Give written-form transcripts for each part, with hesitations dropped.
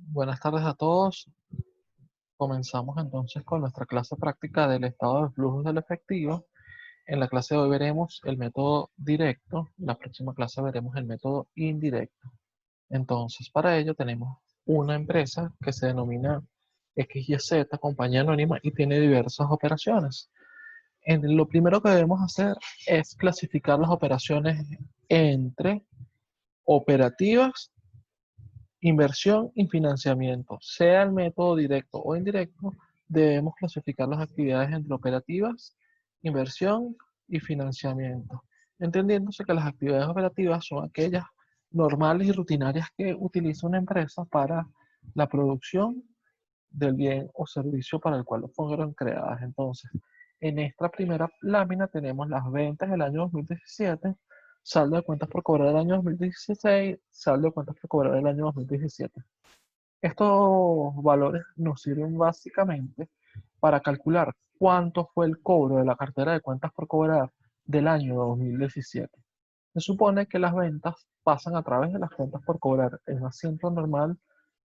Buenas tardes a todos. Comenzamos entonces con nuestra clase práctica del estado de flujos del efectivo. En la clase de hoy veremos el método directo. En la próxima clase veremos el método indirecto. Entonces, para ello tenemos una empresa que se denomina XYZ, compañía anónima, y tiene diversas operaciones. Lo primero que debemos hacer es clasificar las operaciones entre operativas, inversión y financiamiento. Sea el método directo o indirecto, debemos clasificar las actividades entre operativas, inversión y financiamiento, entendiéndose que las actividades operativas son aquellas normales y rutinarias que utiliza una empresa para la producción del bien o servicio para el cual fueron creadas. Entonces, en esta primera lámina tenemos las ventas del año 2017, saldo de cuentas por cobrar del año 2016, saldo de cuentas por cobrar del año 2017. Estos valores nos sirven básicamente para calcular cuánto fue el cobro de la cartera de cuentas por cobrar del año 2017. Se supone que las ventas pasan a través de las cuentas por cobrar. El asiento normal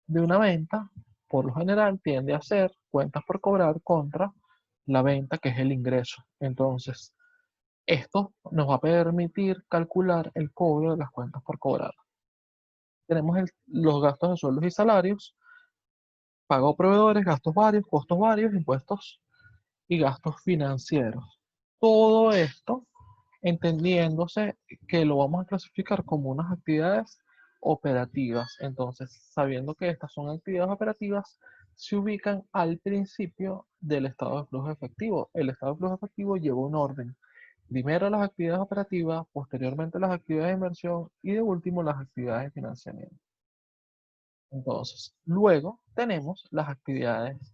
de una venta, por lo general, tiende a ser cuentas por cobrar contra la venta, que es el ingreso. Entonces, esto nos va a permitir calcular el cobro de las cuentas por cobrar. Tenemos los gastos de sueldos y salarios, pago a proveedores, gastos varios, costos varios, impuestos y gastos financieros. Todo esto entendiéndose que lo vamos a clasificar como unas actividades operativas. Entonces, sabiendo que estas son actividades operativas, se ubican al principio del estado de flujo efectivo. El estado de flujo efectivo lleva un orden. Primero las actividades operativas, posteriormente las actividades de inversión y de último las actividades de financiamiento. Entonces, luego tenemos las actividades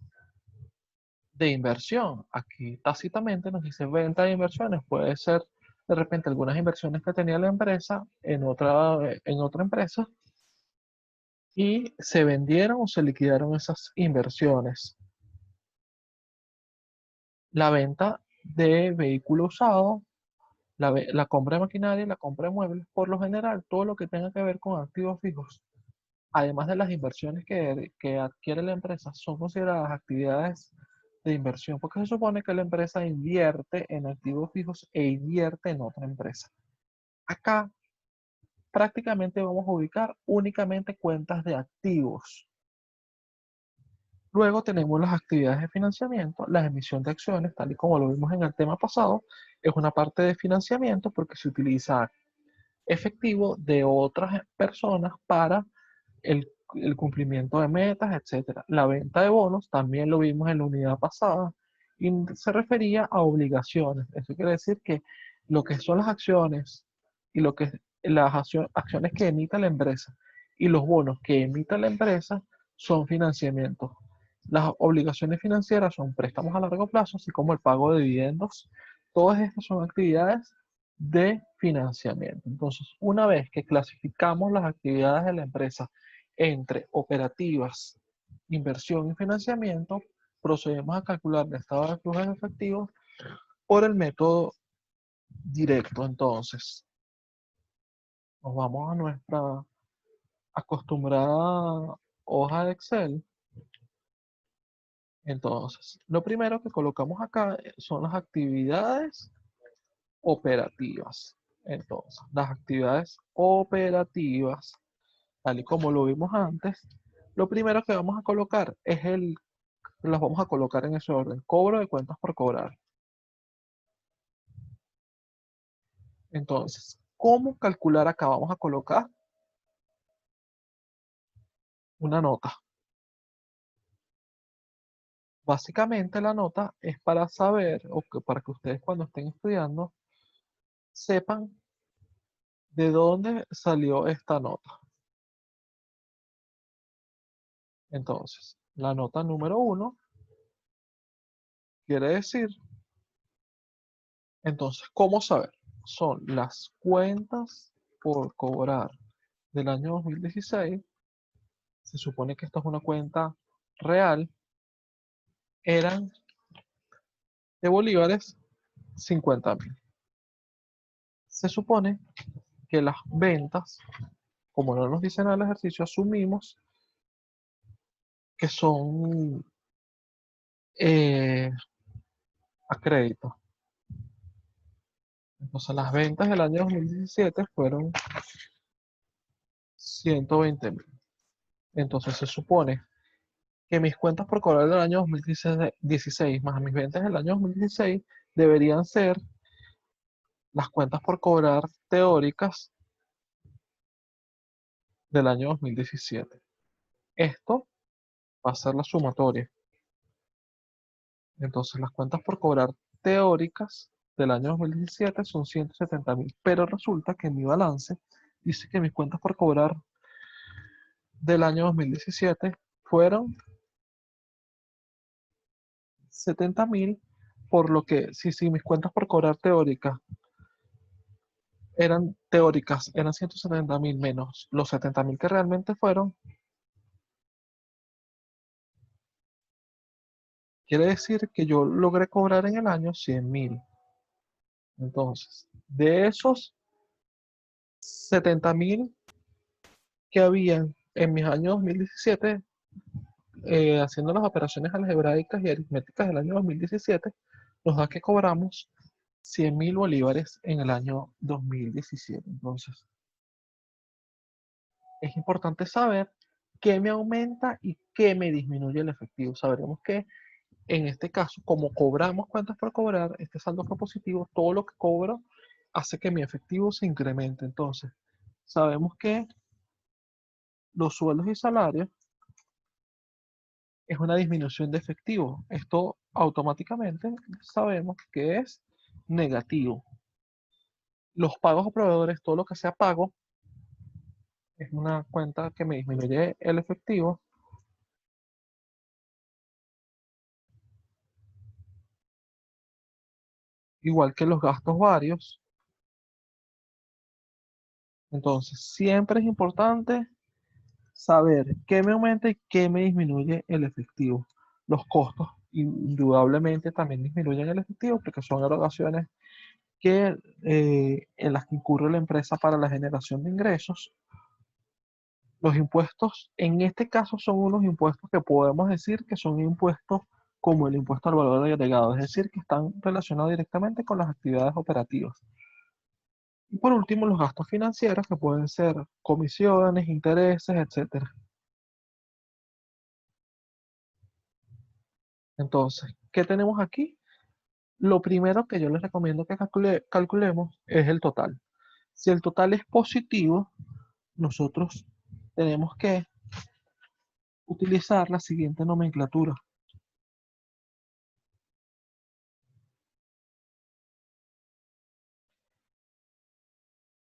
de inversión. Aquí tácitamente nos dice venta de inversiones. Puede ser de repente algunas inversiones que tenía la empresa en otra empresa y se vendieron o se liquidaron esas inversiones. La venta de vehículo usado, la compra de maquinaria, la compra de muebles, por lo general, todo lo que tenga que ver con activos fijos, además de las inversiones que adquiere la empresa, son consideradas actividades de inversión, porque se supone que la empresa invierte en activos fijos e invierte en otra empresa. Acá prácticamente vamos a ubicar únicamente cuentas de activos. Luego tenemos las actividades de financiamiento, la emisión de acciones, tal y como lo vimos en el tema pasado, es una parte de financiamiento porque se utiliza efectivo de otras personas para el cumplimiento de metas, etcétera. La venta de bonos también lo vimos en la unidad pasada y se refería a obligaciones. Eso quiere decir que lo que son las acciones y lo que las acciones que emita la empresa y los bonos que emita la empresa son financiamientos. Las obligaciones financieras son préstamos a largo plazo, así como el pago de dividendos. Todas estas son actividades de financiamiento. Entonces, una vez que clasificamos las actividades de la empresa entre operativas, inversión y financiamiento, procedemos a calcular el estado de flujos efectivos por el método directo. Entonces, nos vamos a nuestra acostumbrada hoja de Excel. Entonces, lo primero que colocamos acá son las actividades operativas. Entonces, las actividades operativas, tal y como lo vimos antes, lo primero que vamos a colocar las vamos a colocar en ese orden, cobro de cuentas por cobrar. Entonces, ¿cómo calcular acá? Vamos a colocar una nota. Básicamente la nota es para saber, para que ustedes cuando estén estudiando, sepan de dónde salió esta nota. Entonces, la nota número 1 quiere decir, entonces, ¿cómo saber? Son las cuentas por cobrar del año 2016. Se supone que esto es una cuenta real. Eran de bolívares 50.000. Se supone que las ventas, como no nos dicen al ejercicio, asumimos que son a crédito. Entonces las ventas del año 2017 fueron 120.000. Entonces se supone que mis cuentas por cobrar del año 2016 más mis ventas del año 2016 deberían ser las cuentas por cobrar teóricas del año 2017. Esto va a ser la sumatoria. Entonces las cuentas por cobrar teóricas del año 2017 son 170.000, pero resulta que en mi balance dice que mis cuentas por cobrar del año 2017 fueron 70.000, por lo que si mis cuentas por cobrar teóricas, eran 170.000 menos los 70.000 que realmente fueron, quiere decir que yo logré cobrar en el año 100.000. Entonces, de esos 70.000 que habían en mis años 2017, haciendo las operaciones algebraicas y aritméticas del año 2017, nos da que cobramos 100.000 bolívares en el año 2017. Entonces, es importante saber qué me aumenta y qué me disminuye el efectivo. Sabremos que en este caso, como cobramos cuentas por cobrar, este saldo fue positivo, todo lo que cobro hace que mi efectivo se incremente. Entonces, sabemos que los sueldos y salarios es una disminución de efectivo. Esto automáticamente sabemos que es negativo. Los pagos a proveedores, todo lo que sea pago, es una cuenta que me disminuye el efectivo. Igual que los gastos varios. Entonces, siempre es importante saber qué me aumenta y qué me disminuye el efectivo. Los costos indudablemente también disminuyen el efectivo porque son erogaciones en las que incurre la empresa para la generación de ingresos. Los impuestos, en este caso, son unos impuestos que podemos decir que son impuestos como el impuesto al valor agregado, es decir, que están relacionados directamente con las actividades operativas. Y por último, los gastos financieros, que pueden ser comisiones, intereses, etc. Entonces, ¿qué tenemos aquí? Lo primero que yo les recomiendo que calculemos es el total. Si el total es positivo, nosotros tenemos que utilizar la siguiente nomenclatura.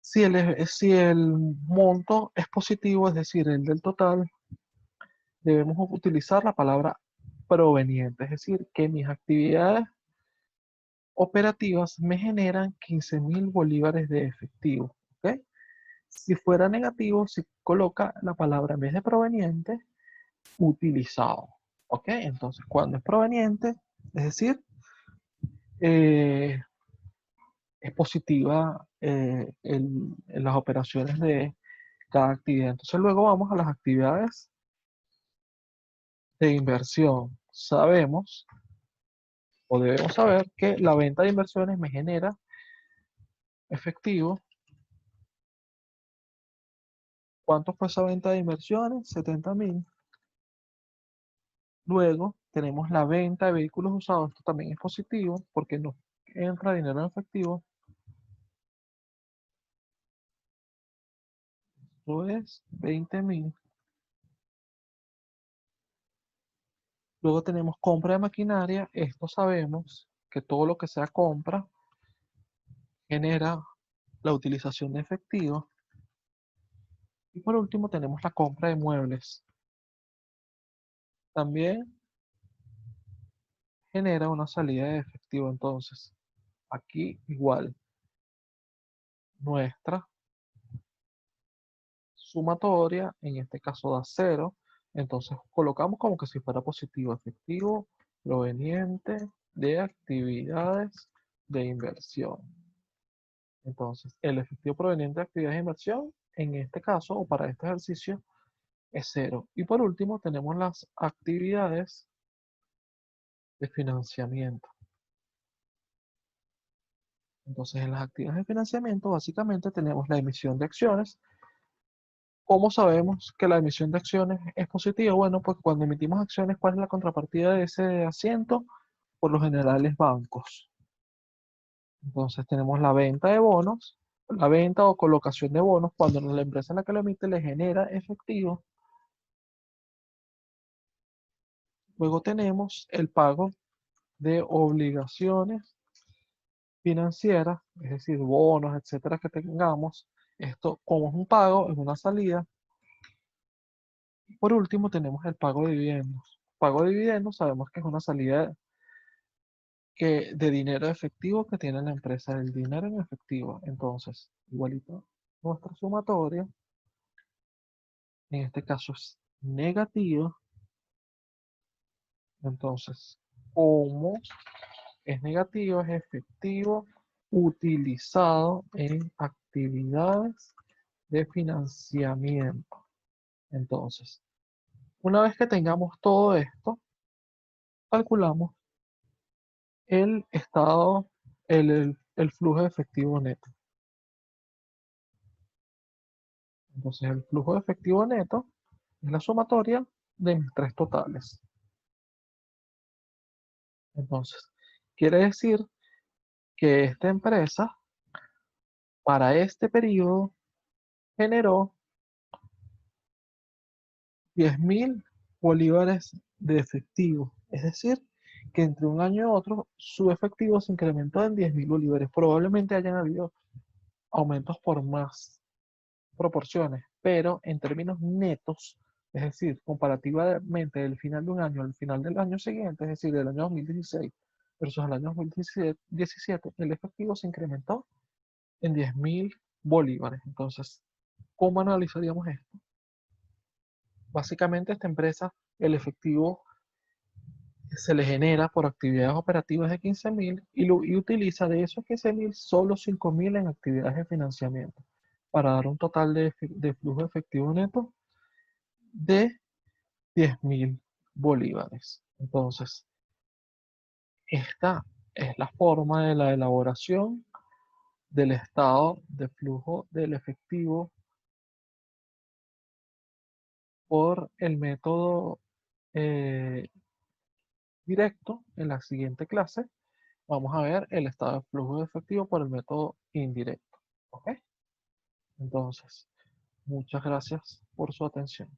Si el monto es positivo, es decir, el del total, debemos utilizar la palabra proveniente, es decir, que mis actividades operativas me generan 15.000 bolívares de efectivo. ¿Ok? Si fuera negativo, se coloca la palabra en vez de proveniente, utilizado. ¿Ok? Entonces, cuando es proveniente, es decir, eh, es positiva en las operaciones de cada actividad. Entonces, luego vamos a las actividades de inversión. Sabemos o debemos saber que la venta de inversiones me genera efectivo. ¿Cuánto fue esa venta de inversiones? 70.000. Luego tenemos la venta de vehículos usados. Esto también es positivo porque nos entra dinero en efectivo. Esto es 20.000. Luego tenemos compra de maquinaria. Esto sabemos que todo lo que sea compra genera la utilización de efectivo. Y por último tenemos la compra de muebles. También genera una salida de efectivo. Entonces, aquí igual nuestra sumatoria, en este caso da 0. Entonces colocamos como que si fuera positivo, efectivo proveniente de actividades de inversión. Entonces, el efectivo proveniente de actividades de inversión, en este caso o para este ejercicio, es 0. Y por último tenemos las actividades de financiamiento. Entonces, en las actividades de financiamiento, básicamente tenemos la emisión de acciones. ¿Cómo sabemos que la emisión de acciones es positiva? Bueno, pues cuando emitimos acciones, ¿cuál es la contrapartida de ese asiento? Por lo general es bancos. Entonces tenemos la venta de bonos, la venta o colocación de bonos cuando la empresa en la que lo emite le genera efectivo. Luego tenemos el pago de obligaciones financieras, es decir, bonos, etcétera, que tengamos. Esto, como es un pago, es una salida. Por último, tenemos el pago de dividendos. Pago de dividendos sabemos que es una salida de dinero efectivo que tiene la empresa, el dinero en efectivo. Entonces, igualito, nuestra sumatoria, en este caso es negativa. Entonces, como es negativo, es efectivo utilizado en actividades de financiamiento. Entonces, una vez que tengamos todo esto, calculamos el estado, el flujo de efectivo neto. Entonces, el flujo de efectivo neto es la sumatoria de mis tres totales. Entonces, quiere decir que esta empresa, para este periodo, generó 10.000 bolívares de efectivo. Es decir, que entre un año y otro su efectivo se incrementó en 10.000 bolívares. Probablemente hayan habido aumentos por más proporciones, pero en términos netos, es decir, comparativamente del final de un año al final del año siguiente, es decir, del año 2016 versus el año 2017, el efectivo se incrementó en 10.000 bolívares. Entonces, ¿cómo analizaríamos esto? Básicamente, esta empresa, el efectivo se le genera por actividades operativas de 15.000 y utiliza de esos 15.000 solo 5.000 en actividades de financiamiento para dar un total de flujo efectivo neto de 10.000 bolívares. Entonces, esta es la forma de la elaboración del estado de flujo del efectivo por el método eh, directo. En la siguiente clase vamos a ver el estado de flujo de efectivo por el método indirecto. ¿Ok? Entonces, muchas gracias por su atención.